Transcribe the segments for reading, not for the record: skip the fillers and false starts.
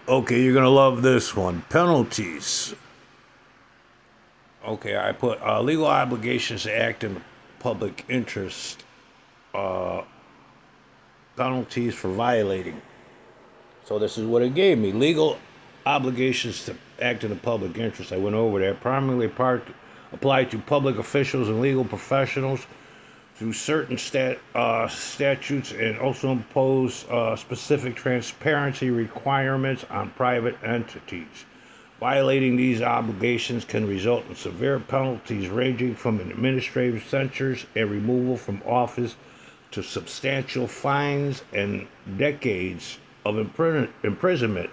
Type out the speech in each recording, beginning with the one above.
Okay, you're gonna love this one. Penalties. Okay, I put legal obligations to act in the public interest. Penalties for violating. So this is what it gave me. Legal obligations to act in the public interest. I went over that. Primarily apply to public officials and legal professionals through certain statutes, and also impose specific transparency requirements on private entities. Violating these obligations can result in severe penalties ranging from administrative censures and removal from office to substantial fines and decades of imprisonment.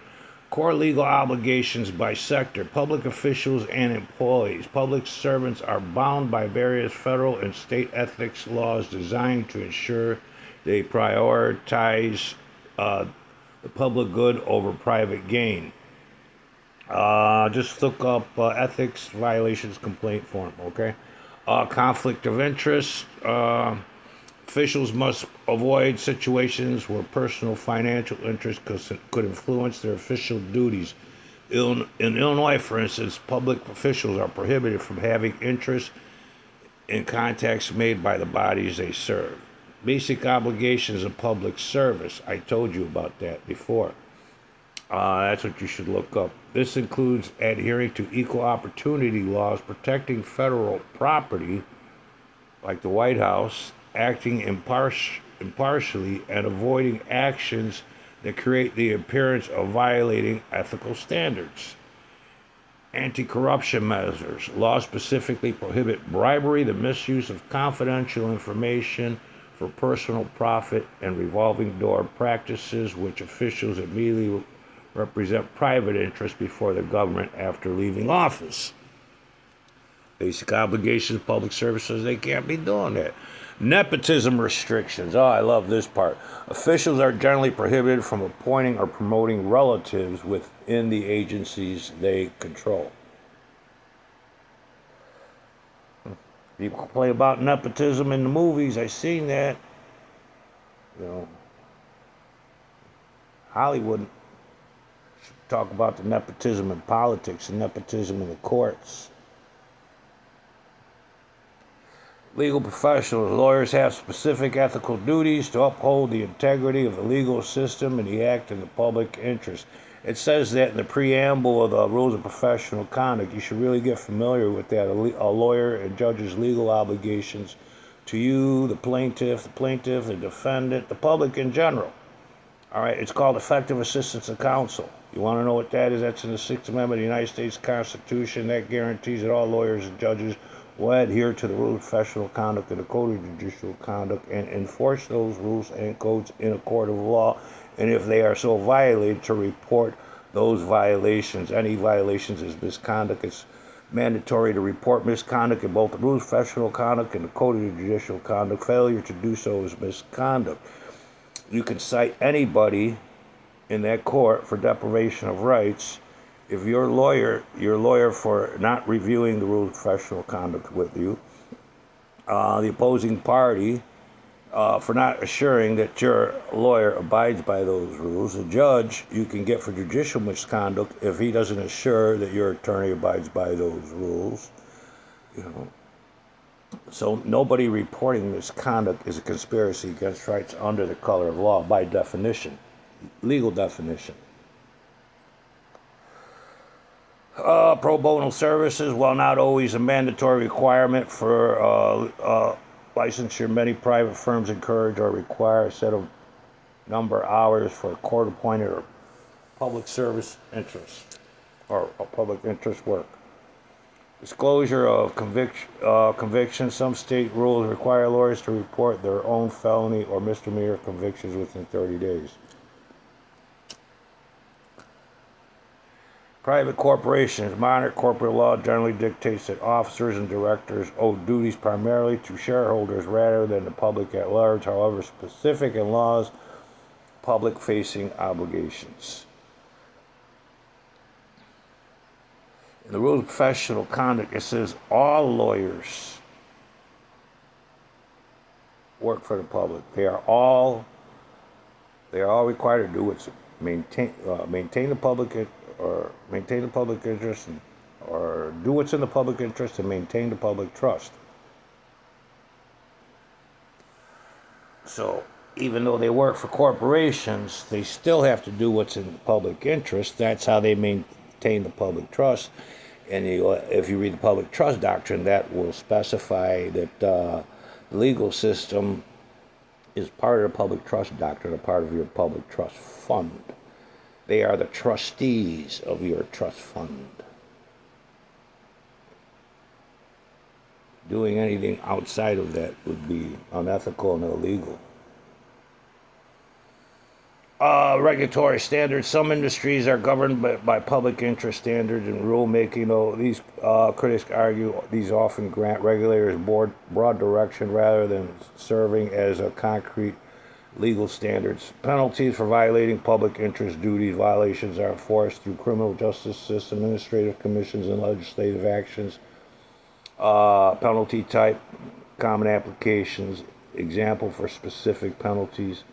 Core legal obligations by sector. Public officials and employees. Public servants are bound by various federal and state ethics laws designed to ensure they prioritize the public good over private gain. Just look up ethics violations complaint form, okay? Conflict of interest. Officials must avoid situations where personal financial interests could influence their official duties. In Illinois, for instance, public officials are prohibited from having interest in contacts made by the bodies they serve. Basic obligations of public service. I told you about that before. That's what you should look up. This includes adhering to equal opportunity laws, protecting federal property, like the White House, acting impartially, and avoiding actions that create the appearance of violating ethical standards. Anti-corruption measures. Laws specifically prohibit bribery, the misuse of confidential information for personal profit, and revolving door practices, which officials immediately represent private interests before the government after leaving office. Basic obligations, public services, they can't be doing that. Nepotism restrictions. Oh, I love this part. Officials are generally prohibited from appointing or promoting relatives within the agencies they control. People complain about nepotism in the movies. I've seen that. You know, Hollywood should talk about the nepotism in politics and nepotism in the courts. Legal professionals. Lawyers have specific ethical duties to uphold the integrity of the legal system and the act in the public interest. It says that in the preamble of the Rules of Professional Conduct. You should really get familiar with that. A lawyer and judge's legal obligations to you, the plaintiff, the defendant, the public in general. All right, it's called effective assistance of counsel. You want to know what that is? That's in the Sixth Amendment of the United States Constitution. That guarantees that all lawyers and judges will adhere to the rules of professional conduct and the code of judicial conduct and enforce those rules and codes in a court of law. And if they are so violated, to report those violations. Any violations is misconduct. It's mandatory to report misconduct in both the rules of professional conduct and the code of judicial conduct. Failure to do so is misconduct. You can cite anybody in that court for deprivation of rights. If your lawyer for not reviewing the rules of professional conduct with you, the opposing party for not assuring that your lawyer abides by those rules, the judge you can get for judicial misconduct if he doesn't assure that your attorney abides by those rules. You know, so nobody reporting misconduct is a conspiracy against rights under the color of law by definition, legal definition. Pro bono services, while not always a mandatory requirement for licensure, many private firms encourage or require a set of number of hours for court-appointed or public service interest or public interest work. Disclosure of convictions. Some state rules require lawyers to report their own felony or misdemeanor convictions within 30 days. Private corporations. Modern corporate law generally dictates that officers and directors owe duties primarily to shareholders rather than the public at large. However, specific in laws, public-facing obligations. In the rules of professional conduct, it says all lawyers work for the public. They are all required to do what's maintain the public interest, or do what's in the public interest and maintain the public trust. So even though they work for corporations, they still have to do what's in the public interest. That's how they maintain the public trust. And if you read the public trust doctrine, that will specify that the legal system is part of the public trust doctrine, a part of your public trust fund. They are the trustees of your trust fund. Doing anything outside of that would be unethical and illegal. Regulatory standards. Some industries are governed by public interest standards and rulemaking, though these critics argue these often grant regulators broad direction rather than serving as a concrete legal standards. Penalties for violating public interest duties. Violations are enforced through criminal justice system, administrative commissions, and legislative actions. Penalty type, common applications. Example for specific penalties: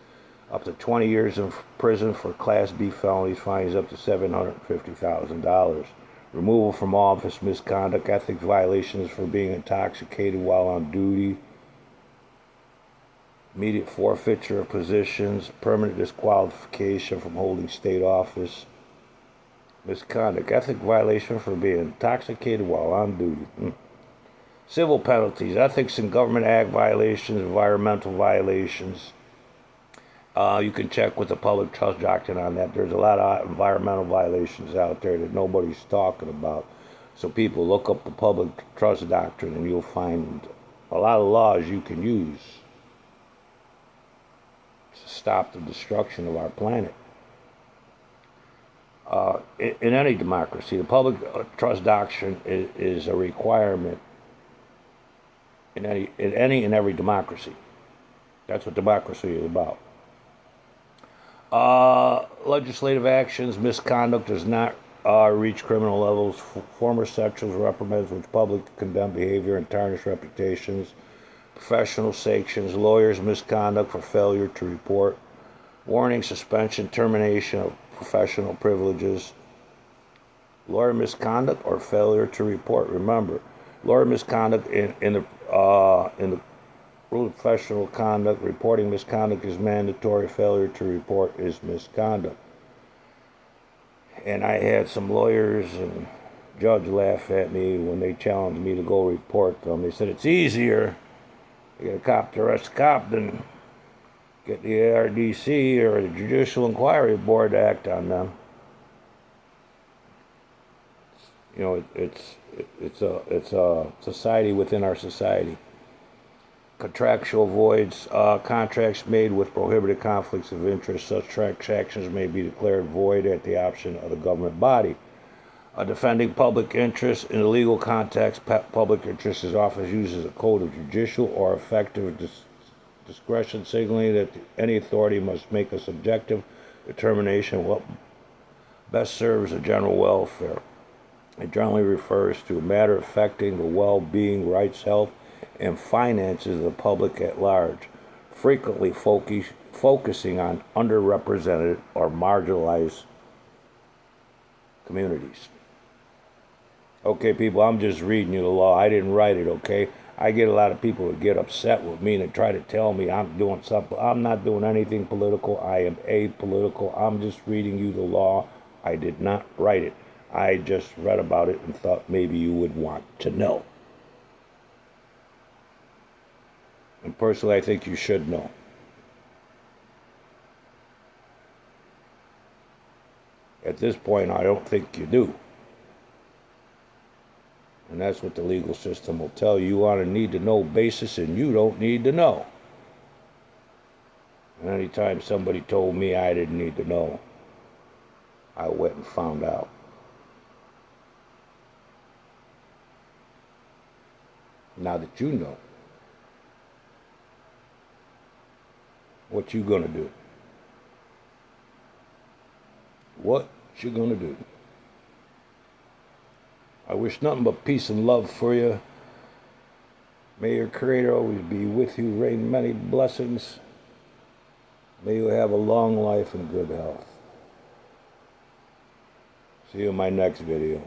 up to 20 years in prison for Class B felonies, fines up to $750,000. Removal from office, misconduct, ethics violations for being intoxicated while on duty, immediate forfeiture of positions, permanent disqualification from holding state office, misconduct, ethic violation for being intoxicated while on duty. Civil penalties, ethics and government act violations, environmental violations. You can check with the public trust doctrine on that. There's a lot of environmental violations out there that nobody's talking about. So people look up the public trust doctrine and you'll find a lot of laws you can use to stop the destruction of our planet. In any democracy, the public trust doctrine is a requirement in any and every democracy. That's what democracy is about. Legislative actions. Misconduct does not reach criminal levels. Former sexual reprimands which publicly condemn behavior and tarnish reputations. Professional sanctions. Lawyers' misconduct for failure to report. Warning, suspension, termination of professional privileges. Lawyer misconduct or failure to report. Remember, lawyer misconduct in the rule of professional conduct, reporting misconduct is mandatory. Failure to report is misconduct. And I had some lawyers and judge laugh at me when they challenged me to go report them. They said it's easier to get a cop to arrest a cop than get the ARDC or the Judicial Inquiry Board to act on them. You know, it's a society within our society. Contractual voids, contracts made with prohibited conflicts of interest. Such transactions may be declared void at the option of the government body. Defending public interest in a legal context. Public interest is often used as a code of judicial or effective discretion, signaling that any authority must make a subjective determination of what best serves the general welfare. It generally refers to a matter affecting the well-being, rights, health, and finances of the public at large, frequently focusing on underrepresented or marginalized communities. Okay, people, I'm just reading you the law. I didn't write it, okay? I get a lot of people that get upset with me and try to tell me I'm doing something. I'm not doing anything political. I am apolitical. I'm just reading you the law. I did not write it. I just read about it and thought maybe you would want to know. And personally, I think you should know. At this point, I don't think you do. And that's what the legal system will tell you. You on a need-to-know basis, and you don't need to know. And anytime somebody told me I didn't need to know, I went and found out. Now that you know, what you gonna do? What you gonna do? I wish nothing but peace and love for you. May your Creator always be with you, rain many blessings. May you have a long life and good health. See you in my next video.